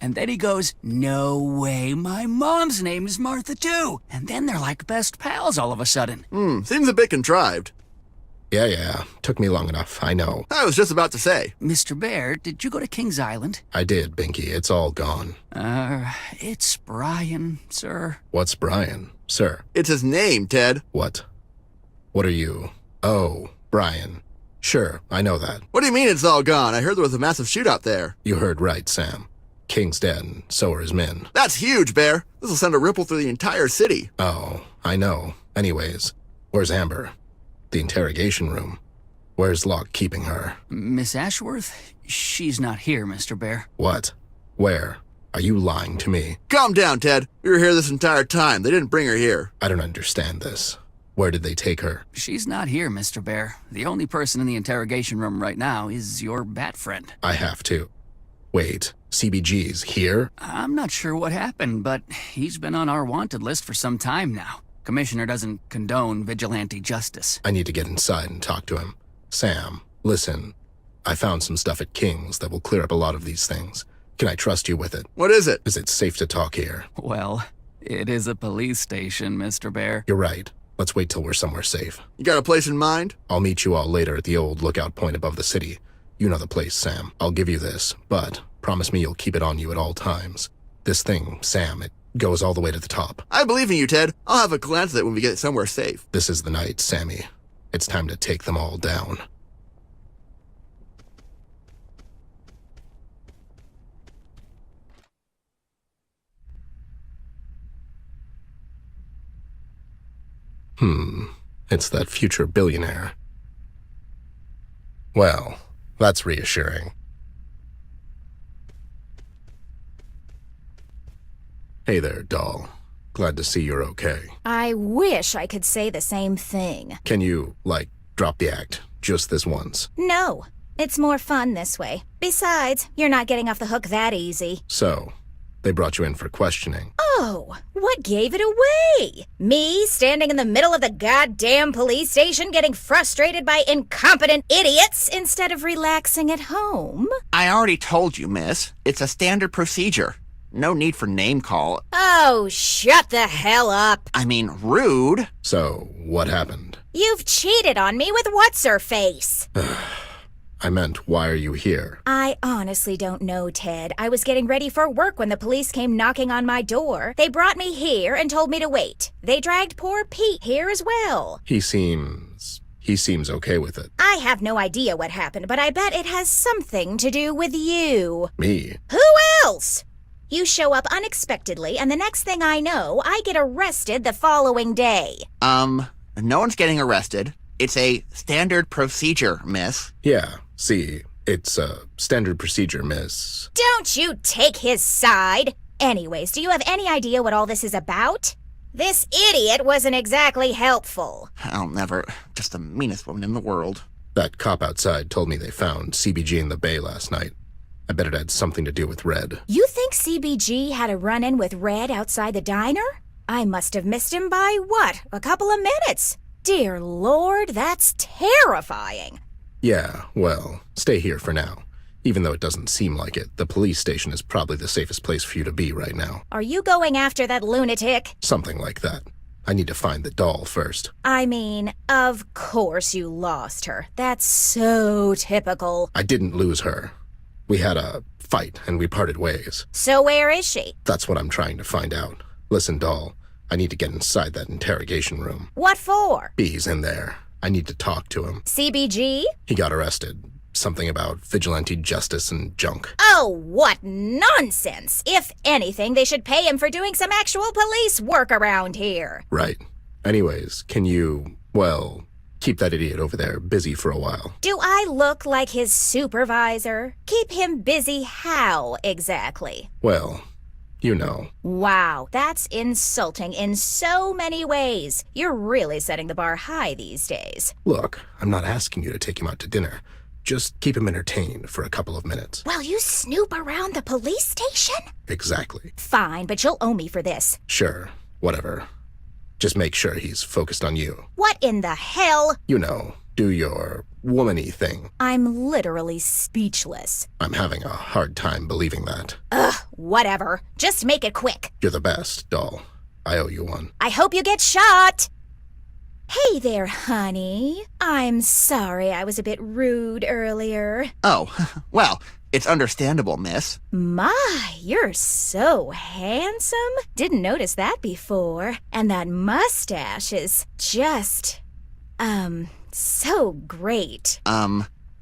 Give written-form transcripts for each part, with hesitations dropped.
And then he goes, "No way, my mom's name is Martha too." And then they're like best pals all of a sudden. Seems a bit contrived. Yeah. Took me long enough, I know. I was just about to say. Mr. Bear, did you go to King's Island? I did, Binky. It's all gone. It's Brian, sir. What's Brian, sir? It's his name, Ted. What? What are you? Oh, Brian. Sure, I know that. What do you mean it's all gone? I heard there was a massive shootout there. You heard right, Sam. King's dead, and so are his men. That's huge, Bear. This will send a ripple through the entire city. Oh, I know. Anyways, where's Amber? The interrogation room. Where's Locke keeping her? Miss Ashworth? She's not here, Mr. Bear. What? Where? Are you lying to me? Calm down, Ted. We were here this entire time. They didn't bring her here. I don't understand this. Where did they take her? She's not here, Mr. Bear. The only person in the interrogation room right now is your bat friend. I have to. Wait, CBG's here? I'm not sure what happened, but he's been on our wanted list for some time now. Commissioner doesn't condone vigilante justice. I need to get inside and talk to him. Sam, listen. I found some stuff at King's that will clear up a lot of these things. Can I trust you with it? What is it? Is it safe to talk here? Well, it is a police station, Mr. Bear. You're right. Let's wait till we're somewhere safe. You got a place in mind? I'll meet you all later at the old lookout point above the city. You know the place, Sam. I'll give you this, but promise me you'll keep it on you at all times. This thing, Sam, it goes all the way to the top. I believe in you, Ted. I'll have a glance at it when we get somewhere safe. This is the night, Sammy. It's time to take them all down. It's that future billionaire. Well, that's reassuring. Hey there, doll. Glad to see you're okay. I wish I could say the same thing. Can you, drop the act? Just this once? No, it's more fun this way. Besides, you're not getting off the hook that easy. So, they brought you in for questioning. Oh, what gave it away? Me standing in the middle of the goddamn police station getting frustrated by incompetent idiots instead of relaxing at home? I already told you, miss. It's a standard procedure. No need for name call. Oh, shut the hell up. I mean, rude. So, what happened? You've cheated on me with what's-her-face. I meant, why are you here? I honestly don't know, Ted. I was getting ready for work when the police came knocking on my door. They brought me here and told me to wait. They dragged poor Pete here as well. He seems okay with it. I have no idea what happened, but I bet it has something to do with you. Me? Who else? You show up unexpectedly, and the next thing I know, I get arrested the following day. No one's getting arrested. It's a standard procedure, miss. Yeah, see, it's a standard procedure, miss. Don't you take his side. Anyways, do you have any idea what all this is about? This idiot wasn't exactly helpful. I'll never. Just the meanest woman in the world. That cop outside told me they found CBG in the bay last night. I bet it had something to do with Red. You think CBG had a run-in with Red outside the diner? I must have missed him by, a couple of minutes? Dear Lord, that's terrifying. Yeah, well, stay here for now. Even though it doesn't seem like it, the police station is probably the safest place for you to be right now. Are you going after that lunatic? Something like that. I need to find the doll first. I mean, of course you lost her. That's so typical. I didn't lose her. We had a fight and we parted ways. So where is she? That's what I'm trying to find out. Listen, doll, I need to get inside that interrogation room. What for? B's in there. I need to talk to him. CBG? He got arrested. Something about vigilante justice and junk. Oh, what nonsense! If anything, they should pay him for doing some actual police work around here. Right. Anyways, can you, keep that idiot over there busy for a while? Do I look like his supervisor? Keep him busy how, exactly? Well, you know. Wow, that's insulting in so many ways. You're really setting the bar high these days. Look, I'm not asking you to take him out to dinner. Just keep him entertained for a couple of minutes. While you snoop around the police station? Exactly. Fine, but you'll owe me for this. Sure, whatever. Just make sure he's focused on you. What in the hell? You know, do your woman-y thing. I'm literally speechless. I'm having a hard time believing that. Ugh, whatever. Just make it quick. You're the best, doll. I owe you one. I hope you get shot. Hey there, honey. I'm sorry I was a bit rude earlier. Oh, well, it's understandable, miss. My, you're so handsome. Didn't notice that before. And that mustache is just, so great.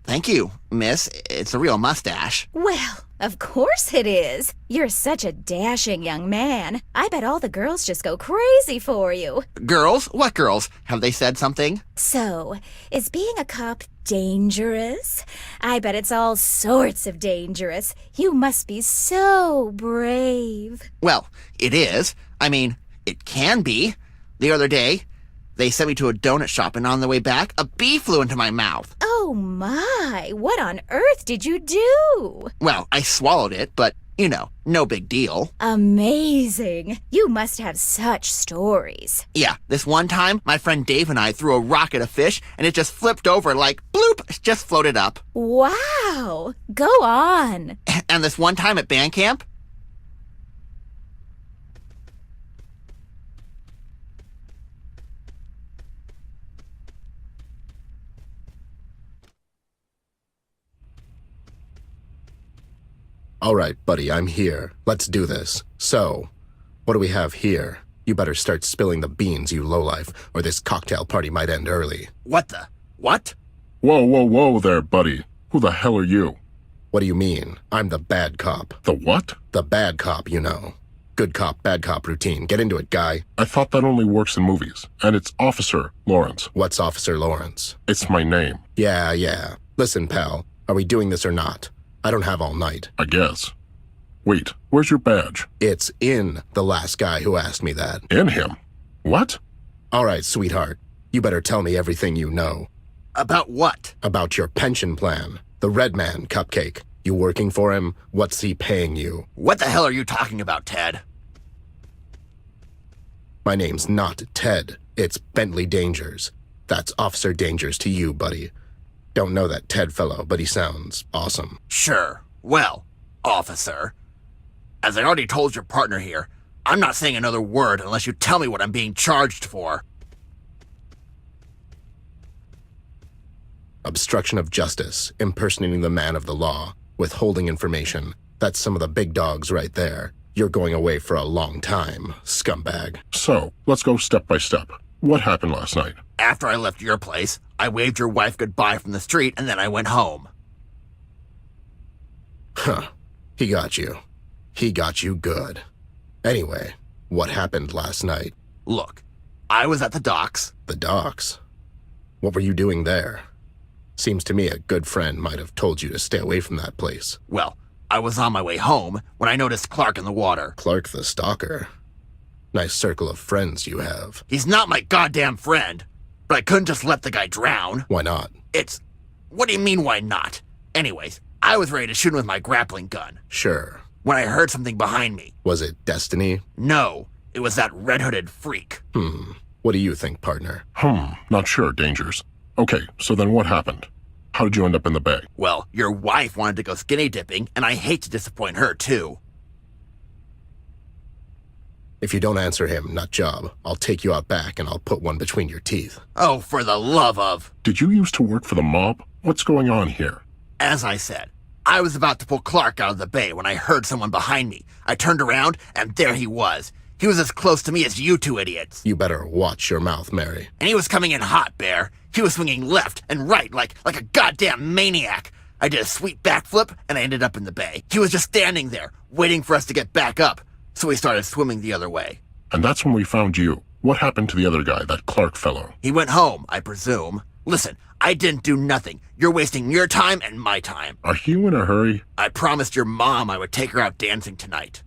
Thank you, miss. It's a real mustache. Well, of course it is. You're such a dashing young man. I bet all the girls just go crazy for you. Girls? What girls? Have they said something? So, is being a cop dangerous? I bet it's all sorts of dangerous. You must be so brave. Well, it is. I mean, it can be. The other day, they sent me to a donut shop, and on the way back, a bee flew into my mouth. Oh my, what on earth did you do? Well, I swallowed it, but, you know, no big deal. Amazing. You must have such stories. Yeah, this one time, my friend Dave and I threw a rock at a fish, and it just flipped over like, bloop, it just floated up. Wow. Go on. And this one time at band camp, All right, buddy, I'm here. Let's do this. So, what do we have here? You better start spilling the beans, you lowlife, or this cocktail party might end early. what the? What? Whoa there, buddy. Who the hell are you? What do you mean? I'm the bad cop. The what? The bad cop, you know. Good cop, bad cop routine. Get into it, guy. I thought that only works in movies. And it's Officer Lawrence. What's Officer Lawrence? It's my name, Yeah. Listen, pal. Are we doing this or not? I don't have all night. I guess. Wait, where's your badge? It's in the last guy who asked me that. In him. What? All right, sweetheart. You better tell me everything you know. About what? About your pension plan. The Red Man cupcake. You working for him? What's he paying you? What the hell are you talking about, Ted? My name's not Ted. It's Bentley Dangers. That's Officer Dangers to you, buddy. Don't know that Ted fellow, but he sounds awesome. Sure. Well, officer, as I already told your partner here, I'm not saying another word unless you tell me what I'm being charged for. Obstruction of justice, impersonating the man of the law, withholding information. That's some of the big dogs right there. You're going away for a long time, scumbag. So, let's go step by step. What happened last night? After I left your place, I waved your wife goodbye from the street and then I went home. Huh. He got you. He got you good. Anyway, what happened last night? Look, I was at the docks. The docks? What were you doing there? Seems to me a good friend might have told you to stay away from that place. Well, I was on my way home when I noticed Clark in the water. Clark the stalker. Nice circle of friends you have. He's not my goddamn friend, but I couldn't just let the guy drown. Why not? What do you mean, why not? Anyways, I was ready to shoot him with my grappling gun Sure. when I heard something behind me. Was it destiny? No, it was that red-hooded freak. What do you think, partner? Not sure, Dangers. Okay, so then what happened? How did you end up in the bay? Well, your wife wanted to go skinny dipping, and I hate to disappoint her, too. If you don't answer him, nut job, I'll take you out back and I'll put one between your teeth. Oh, for the love of... Did you used to work for the mob? What's going on here? As I said, I was about to pull Clark out of the bay when I heard someone behind me. I turned around, and there he was. He was as close to me as you two idiots. You better watch your mouth, Mary. And he was coming in hot, Bear. He was swinging left and right like a goddamn maniac. I did a sweet backflip, and I ended up in the bay. He was just standing there, waiting for us to get back up. So we started swimming the other way. And that's when we found you. What happened to the other guy, that Clark fellow? He went home, I presume. Listen, I didn't do nothing. You're wasting your time and my time. Are you in a hurry? I promised your mom I would take her out dancing tonight.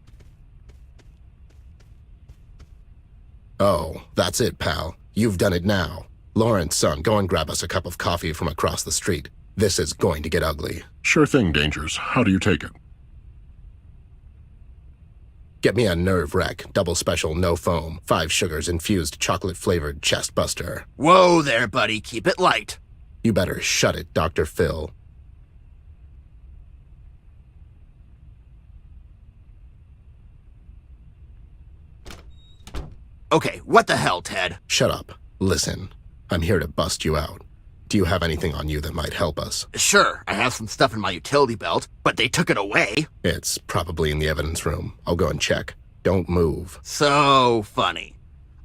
Oh, that's it, pal. You've done it now. Lawrence, son, go and grab us a cup of coffee from across the street. This is going to get ugly. Sure thing, Dangers. How do you take it? Get me a nerve wreck, double special, no foam, 5 sugars infused chocolate-flavored chest buster. Whoa there, buddy. Keep it light. You better shut it, Dr. Phil. Okay, what the hell, Ted? Shut up. Listen, I'm here to bust you out. Do you have anything on you that might help us? Sure, I have some stuff in my utility belt, but they took it away. It's probably in the evidence room. I'll go and check. Don't move. So funny.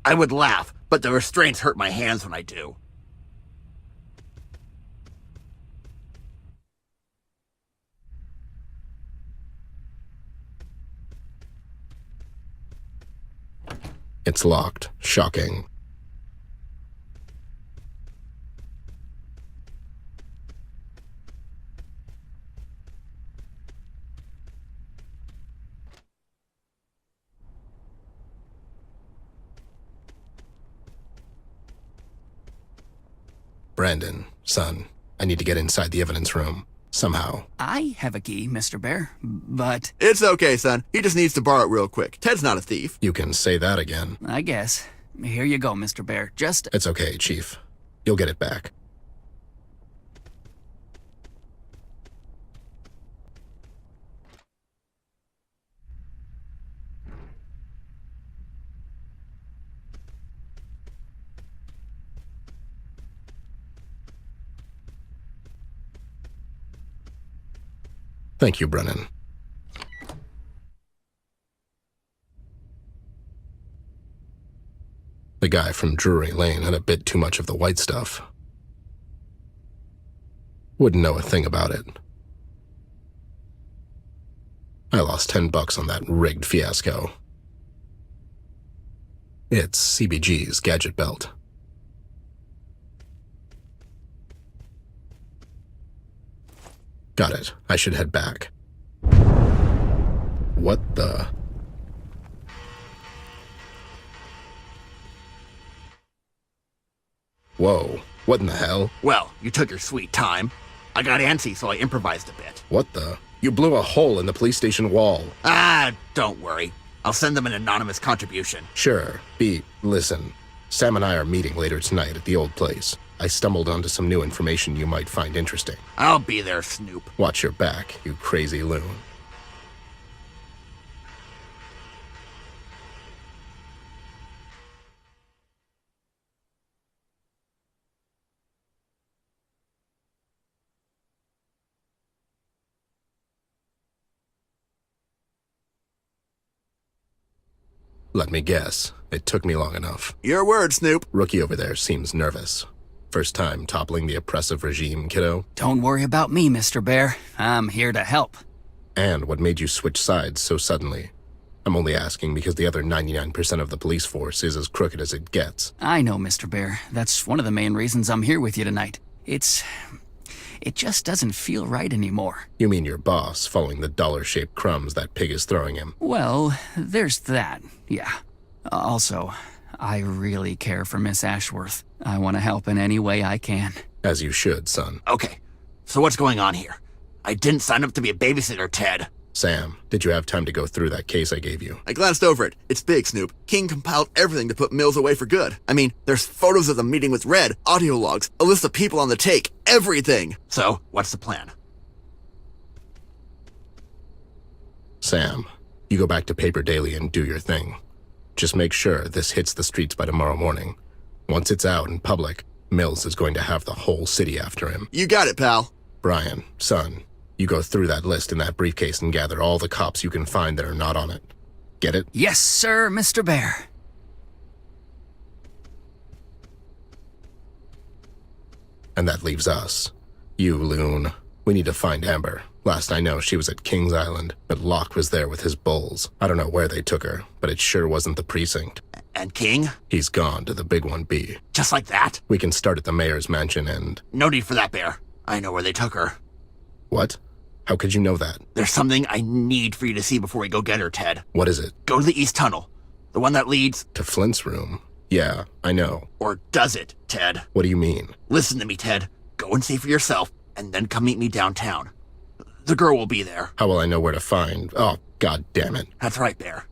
I would laugh, but the restraints hurt my hands when I do. It's locked. Shocking. Brandon, son, I need to get inside the evidence room. Somehow. I have a key, Mr. Bear, but It's okay, son. He just needs to borrow it real quick. Ted's not a thief. You can say that again. I guess. Here you go, Mr. Bear. Just... It's okay, Chief. You'll get it back. Thank you, Brennan. The guy from Drury Lane had a bit too much of the white stuff. Wouldn't know a thing about it. I lost $10 on that rigged fiasco. It's CBG's gadget belt. Got it. I should head back. What the... Whoa, what in the hell? Well, you took your sweet time. I got antsy, so I improvised a bit. What the? You blew a hole in the police station wall. Ah, don't worry. I'll send them an anonymous contribution. Sure, listen. Sam and I are meeting later tonight at the old place. I stumbled onto some new information you might find interesting. I'll be there, Snoop. Watch your back, you crazy loon. Let me guess. It took me long enough. Your word, Snoop. Rookie over there seems nervous. First time toppling the oppressive regime, kiddo? Don't worry about me, Mr. Bear. I'm here to help. And what made you switch sides so suddenly? I'm only asking because the other 99% of the police force is as crooked as it gets. I know, Mr. Bear. That's one of the main reasons I'm here with you tonight. It just doesn't feel right anymore. You mean your boss following the dollar-shaped crumbs that pig is throwing him? Well, there's that, yeah. Also, I really care for Miss Ashworth. I want to help in any way I can. As you should, son. Okay, so what's going on here? I didn't sign up to be a babysitter, Ted. Sam, did you have time to go through that case I gave you? I glanced over it. It's big, Snoop. King compiled everything to put Mills away for good. I mean, there's photos of the meeting with Red, audio logs, a list of people on the take, everything. So, what's the plan? Sam, you go back to Paper Daily and do your thing. Just make sure this hits the streets by tomorrow morning. Once it's out in public, Mills is going to have the whole city after him. You got it, pal. Brian, son, you go through that list in that briefcase and gather all the cops you can find that are not on it. Get it? Yes, sir, Mr. Bear. And that leaves us. You, loon. We need to find Ember. Last I know, she was at King's Island, but Locke was there with his bulls. I don't know where they took her, but it sure wasn't the precinct. And King? He's gone to the Big 1B. Just like that? We can start at the mayor's mansion and... No need for that, Bear. I know where they took her. What? How could you know that? There's something I need for you to see before we go get her, Ted. What is it? Go to the East Tunnel. The one that leads... To Flint's room. Yeah, I know. Or does it, Ted? What do you mean? Listen to me, Ted. Go and see for yourself, and then come meet me downtown. The girl will be there. How will I know where to find... Oh, god damn it. That's right, Bear.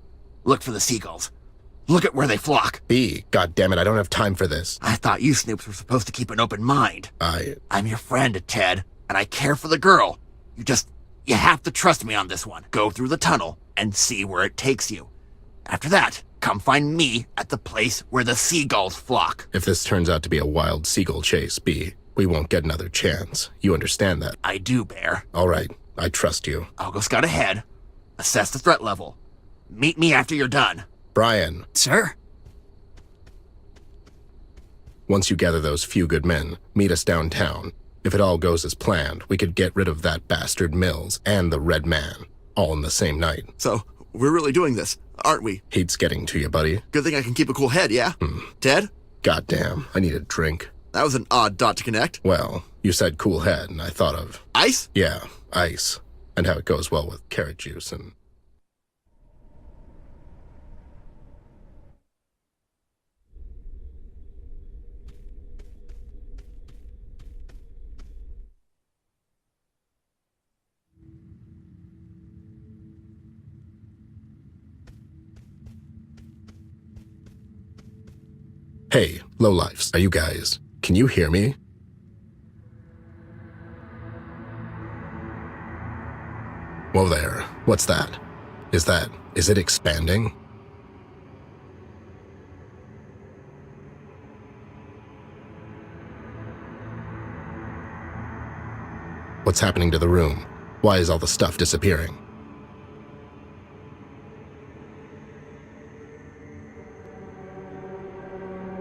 look for the seagulls. Look at where they flock. B, goddammit, I don't have time for this. I thought you snoops were supposed to keep an open mind. I... I'm your friend, Ted, and I care for the girl. You have to trust me on this one. Go through the tunnel and see where it takes you. After that, come find me at the place where the seagulls flock. If this turns out to be a wild seagull chase, B, we won't get another chance. You understand that? I do, Bear. All right, I trust you. I'll go scout ahead, assess the threat level. Meet me after you're done. Brian, Sir? once you gather those few good men, meet us downtown. If it all goes as planned, we could get rid of that bastard Mills and the Red Man, all in the same night. So, we're really doing this, aren't we? Heat's getting to you, buddy. Good thing I can keep a cool head, yeah? Ted? Goddamn, I need a drink. That was an odd dot to connect. Well, you said cool head, and I thought of... Ice? Yeah, ice. And how it goes well with carrot juice and... Hey, lowlifes, are you guys... Can you hear me? Whoa there, what's that? Is it expanding? What's happening to the room? Why is all the stuff disappearing?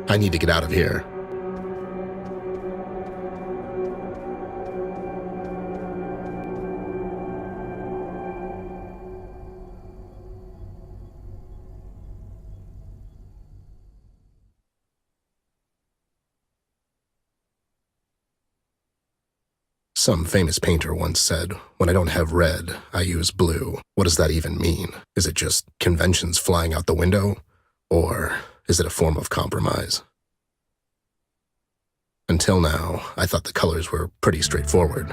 I need to get out of here. Some famous painter once said, "When I don't have red, I use blue." What does that even mean? Is it just conventions flying out the window? Or is it a form of compromise? Until now, I thought the colors were pretty straightforward.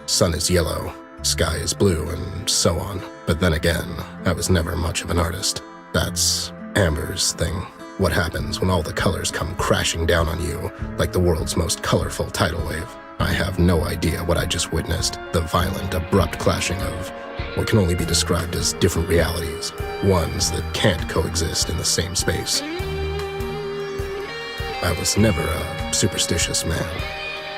Sun is yellow, sky is blue, and so on. But then again, I was never much of an artist. That's Amber's thing. What happens when all the colors come crashing down on you like the world's most colorful tidal wave? I have no idea what I just witnessed, the violent, abrupt clashing of what can only be described as different realities, ones that can't coexist in the same space. I was never a superstitious man.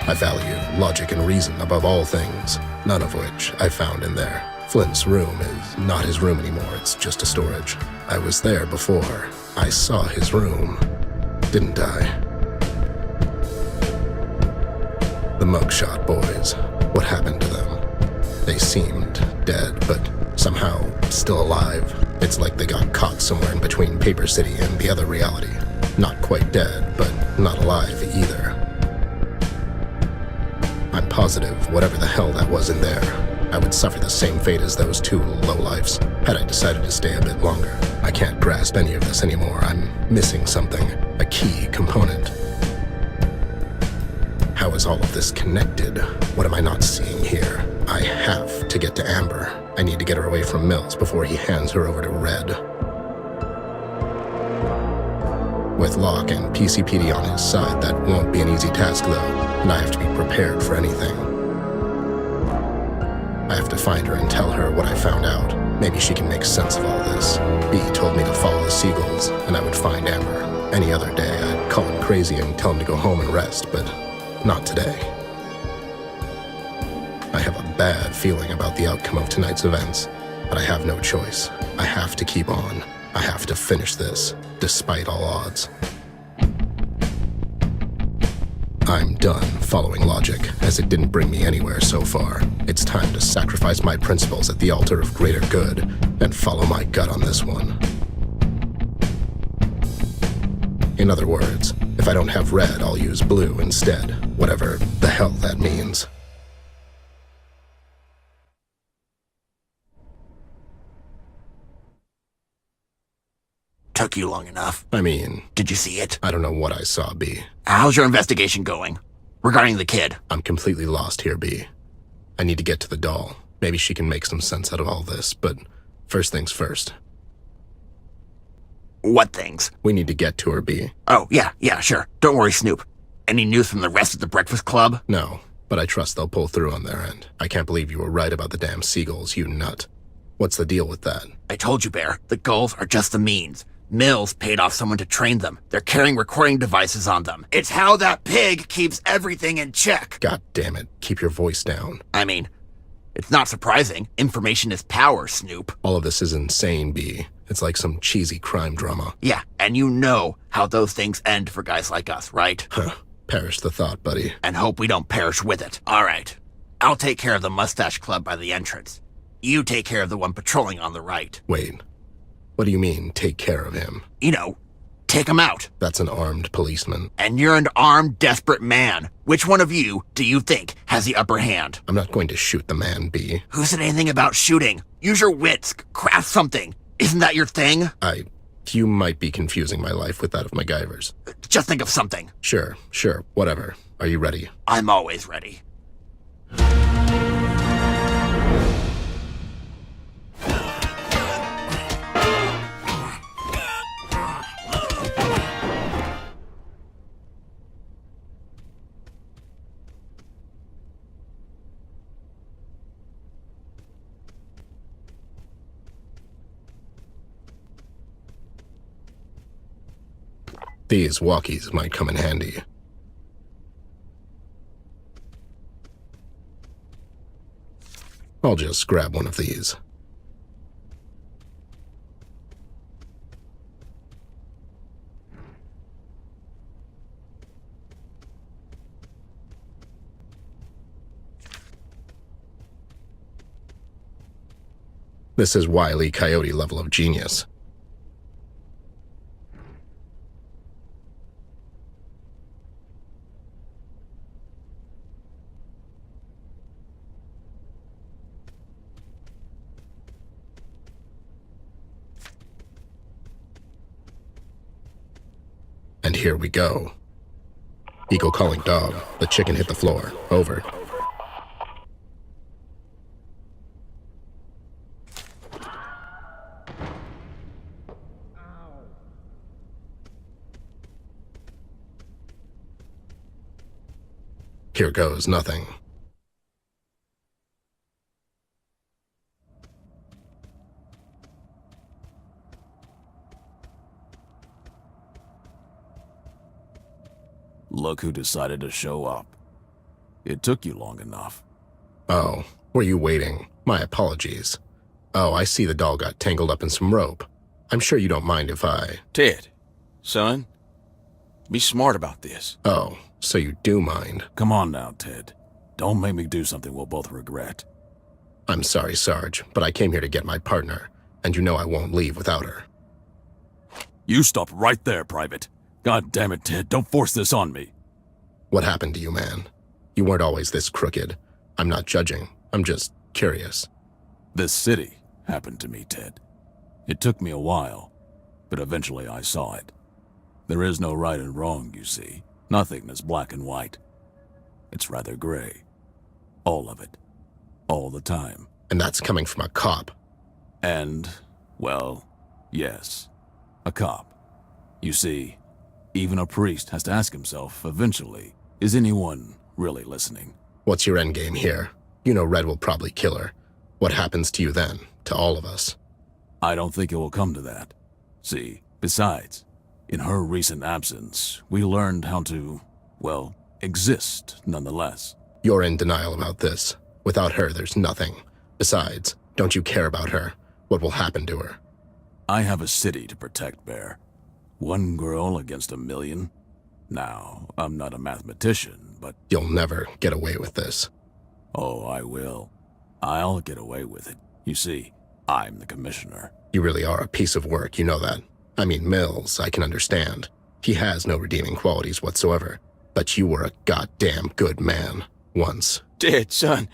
I valued logic and reason above all things, none of which I found in there. Flint's room is not his room anymore, it's just a storage. I was there before. I saw his room, didn't I? The mugshot boys, what happened to them? They seemed dead, but somehow still alive. It's like they got caught somewhere in between Paper City and the other reality. Not quite dead, but not alive either. I'm positive whatever the hell that was in there, I would suffer the same fate as those two lowlifes had I decided to stay a bit longer. I can't grasp any of this anymore. I'm missing something, a key component. How is all of this connected? What am I not seeing here? I have to get to Amber. I need to get her away from Mills before he hands her over to Red. With Locke and PCPD on his side, that won't be an easy task though, and I have to be prepared for anything. I have to find her and tell her what I found out. Maybe she can make sense of all this. B told me to follow the seagulls, and I would find Amber. Any other day, I'd call him crazy and tell him to go home and rest, but not today. I have a bad feeling about the outcome of tonight's events, but I have no choice. I have to keep on. I have to finish this, despite all odds. I'm done following logic, as it didn't bring me anywhere so far. It's time to sacrifice my principles at the altar of greater good, and follow my gut on this one. In other words, if I don't have red, I'll use blue instead, whatever the hell that means. Took you long enough. I mean, Did you see it? I don't know what I saw, B. How's your investigation going? Regarding the kid? I'm completely lost here, B. I need to get to the doll. Maybe she can make some sense out of all this, but first things first. What things? We need to get to her, B. Oh, yeah, sure. Don't worry, Snoop. Any news from the rest of the Breakfast Club? No, but I trust they'll pull through on their end. I can't believe you were right about the damn seagulls, you nut. What's the deal with that? I told you, Bear. The gulls are just the means. Mills paid off someone to train them. They're carrying recording devices on them. It's how that pig keeps everything in check. God damn it. Keep your voice down. I mean, it's not surprising. Information is power, Snoop. All of this is insane, B. It's like some cheesy crime drama. Yeah, and you know how those things end for guys like us, right? Huh. Perish the thought, buddy. And hope we don't perish with it. All right. I'll take care of the Mustache Club by the entrance. You take care of the one patrolling on the right. Wait. What do you mean, take care of him? You know, take him out. That's an armed policeman. And you're an armed, desperate man. Which one of you do you think has the upper hand? I'm not going to shoot the man, B. Who said anything about shooting? Use your wits. Craft something. Isn't that your thing? You might be confusing my life with that of MacGyver's. Just think of something. Sure, whatever. Are you ready? I'm always ready. These walkies might come in handy. I'll just grab one of these. This is Wile E. Coyote level of genius. And here we go. Eagle calling dog. The chicken hit the floor. Over. Here goes nothing. Look who decided to show up. It took you long enough. Oh, were you waiting? My apologies. Oh, I see the doll got tangled up in some rope. I'm sure you don't mind if I... Ted, son, be smart about this. Oh, so you do mind. Come on now, Ted. Don't make me do something we'll both regret. I'm sorry, Sarge, but I came here to get my partner, and you know I won't leave without her. You stop right there, Private. God damn it, Ted, don't force this on me. What happened to you, man? You weren't always this crooked. I'm not judging. I'm just curious. This city happened to me, Ted. It took me a while, but eventually I saw it. There is no right and wrong, you see. Nothing is black and white. It's rather gray. All of it. All the time. And that's coming from a cop. And, well, yes, a cop. You see, even a priest has to ask himself, eventually, is anyone really listening? What's your endgame here? You know Red will probably kill her. What happens to you then? To all of us? I don't think it will come to that. See, besides, in her recent absence, we learned how to, well, exist nonetheless. You're in denial about this. Without her, there's nothing. Besides, don't you care about her? What will happen to her? I have a city to protect, Bear. One girl against 1,000,000? Now, I'm not a mathematician, but... You'll never get away with this. Oh, I will. I'll get away with it. You see, I'm the commissioner. You really are a piece of work, you know that. I mean, Mills, I can understand. He has no redeeming qualities whatsoever. But you were a goddamn good man. Once. Ted, son,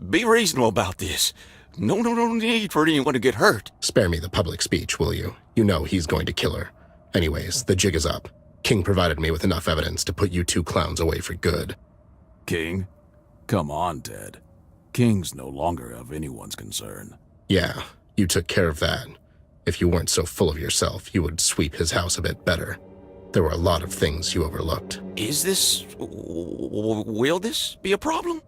be reasonable about this. No need for anyone to get hurt. Spare me the public speech, will you? You know he's going to kill her. Anyways, the jig is up. King provided me with enough evidence to put you two clowns away for good. King? Come on, Ted. King's no longer of anyone's concern. Yeah, you took care of that. If you weren't so full of yourself, you would sweep his house a bit better. There were a lot of things you overlooked. Is this... will this be a problem?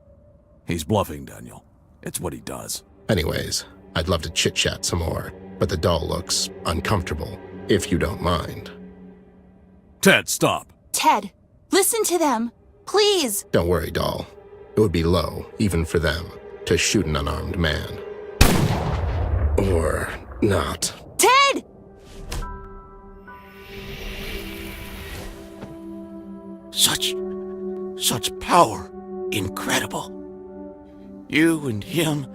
He's bluffing, Daniel. It's what he does. Anyways, I'd love to chit-chat some more, but the doll looks uncomfortable, if you don't mind. Ted, stop! Ted, listen to them. Please. Don't worry, doll. It would be low, even for them, to shoot an unarmed man. Or not. Ted! Such power. Incredible. You and him,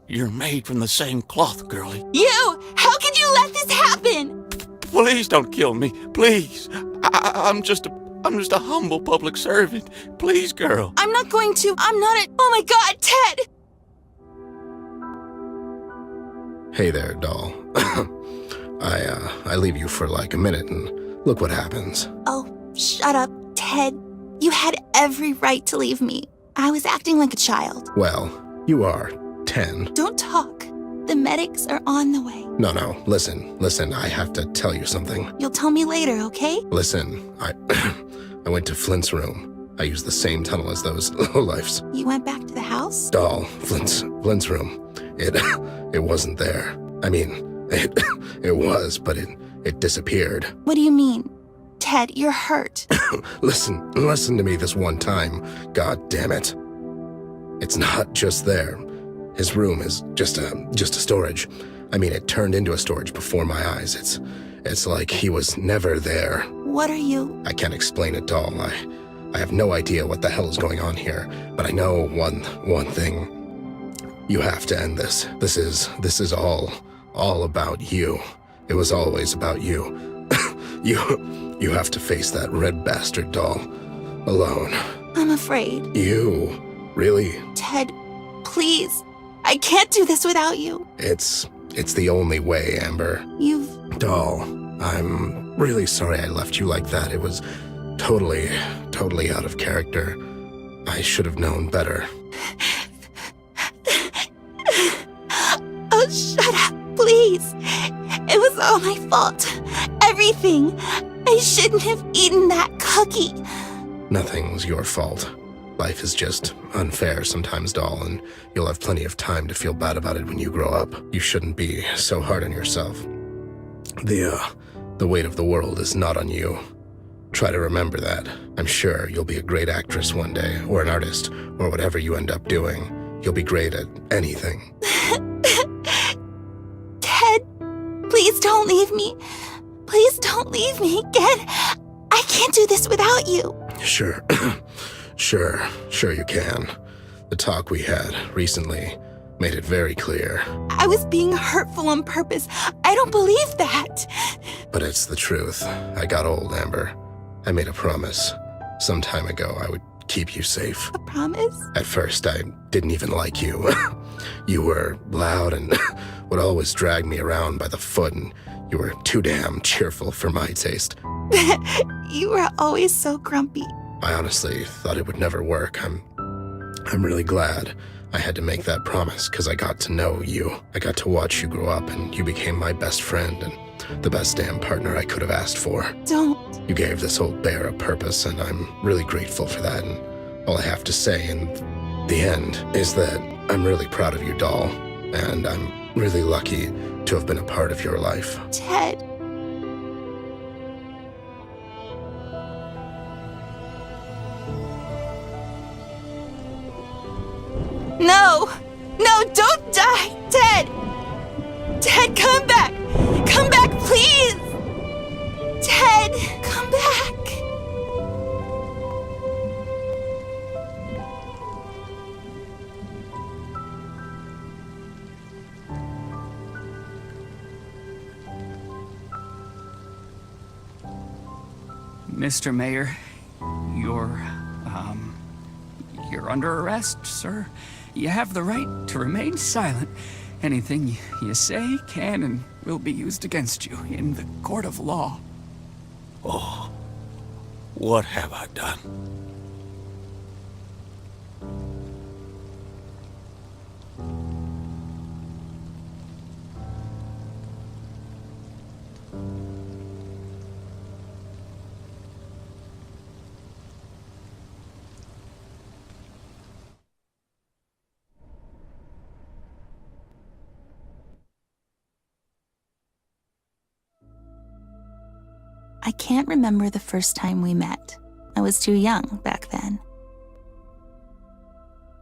you're made from the same cloth, girlie. You! How could you let this happen? Please don't kill me. Please. I'm just a humble public servant. Please, girl. I'm not going to. I'm not a... Oh my god, Ted! Hey there, doll. I leave you for like a minute and look what happens. Oh, shut up, Ted. You had every right to leave me. I was acting like a child. Well, you are 10. Don't talk. The medics are on the way. No, listen, I have to tell you something. You'll tell me later, okay? Listen, I went to Flint's room. I used the same tunnel as those lowlifes. You went back to the house? Doll, Flint's room. It wasn't there. I mean, it was, but it disappeared. What do you mean? Ted, you're hurt. Listen to me this one time. God damn it. It's not just there. His room is just a storage. I mean, it turned into a storage before my eyes. It's like he was never there. What are you? I can't explain it, doll. I have no idea what the hell is going on here, but I know one thing. You have to end this. This is all about you. It was always about you. You have to face that red bastard, doll, alone. I'm afraid. You? Really? Ted, please. I can't do this without you. It's the only way, Amber. Doll, I'm really sorry I left you like that. It was totally out of character. I should have known better. Oh, shut up, please. It was all my fault. Everything. I shouldn't have eaten that cookie. Nothing's your fault. Life is just unfair sometimes, doll, and you'll have plenty of time to feel bad about it when you grow up. You shouldn't be so hard on yourself. The weight of the world is not on you. Try to remember that. I'm sure you'll be a great actress one day, or an artist, or whatever you end up doing. You'll be great at anything. Ted, please don't leave me. Please don't leave me again. I can't do this without you. Sure. Sure you can. The talk we had recently made it very clear. I was being hurtful on purpose. I don't believe that. But it's the truth. I got old, Amber. I made a promise. Some time ago, I would keep you safe. A promise? At first, I didn't even like you. You were loud and would always drag me around by the foot, and you were too damn cheerful for my taste. You were always so grumpy. I honestly thought it would never work. I'm really glad I had to make that promise, because I got to know you. I got to watch you grow up, and you became my best friend and the best damn partner I could have asked for. Don't. You gave this old bear a purpose, and I'm really grateful for that. And all I have to say in the end is that I'm really proud of you, doll, and I'm really lucky to have been a part of your life. Ted. No! No, don't die! Ted! Ted, come back! Come back, please! Ted, come back! Mr. Mayor, you're under arrest, sir. You have the right to remain silent. Anything you say can and will be used against you in the court of law. Oh, what have I done? I can't remember the first time we met. I was too young back then.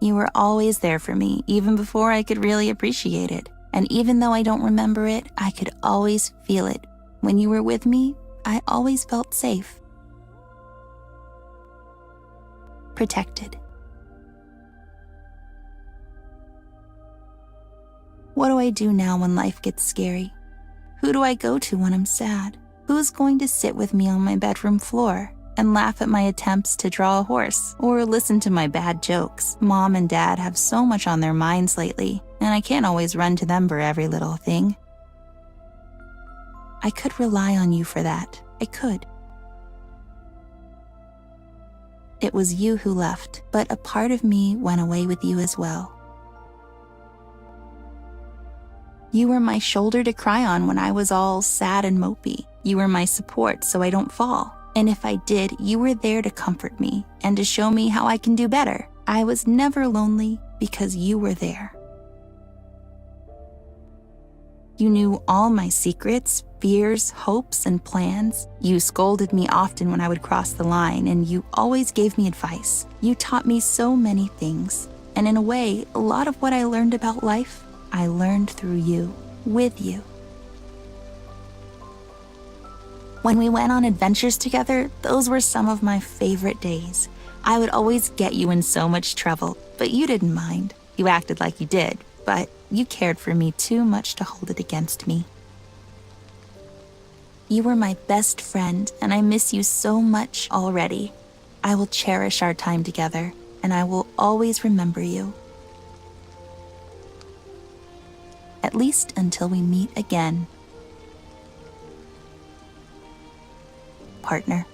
You were always there for me, even before I could really appreciate it. And even though I don't remember it, I could always feel it. When you were with me, I always felt safe. Protected. What do I do now when life gets scary? Who do I go to when I'm sad? Who's going to sit with me on my bedroom floor and laugh at my attempts to draw a horse or listen to my bad jokes? Mom and Dad have so much on their minds lately, and I can't always run to them for every little thing. I could rely on you for that. I could. It was you who left, but a part of me went away with you as well. You were my shoulder to cry on when I was all sad and mopey. You were my support so I don't fall. And if I did, you were there to comfort me and to show me how I can do better. I was never lonely because you were there. You knew all my secrets, fears, hopes, and plans. You scolded me often when I would cross the line, and you always gave me advice. You taught me so many things. And in a way, a lot of what I learned about life, I learned through you, with you. When we went on adventures together, those were some of my favorite days. I would always get you in so much trouble, but you didn't mind. You acted like you did, but you cared for me too much to hold it against me. You were my best friend, and I miss you so much already. I will cherish our time together, and I will always remember you. At least until we meet again. Partner.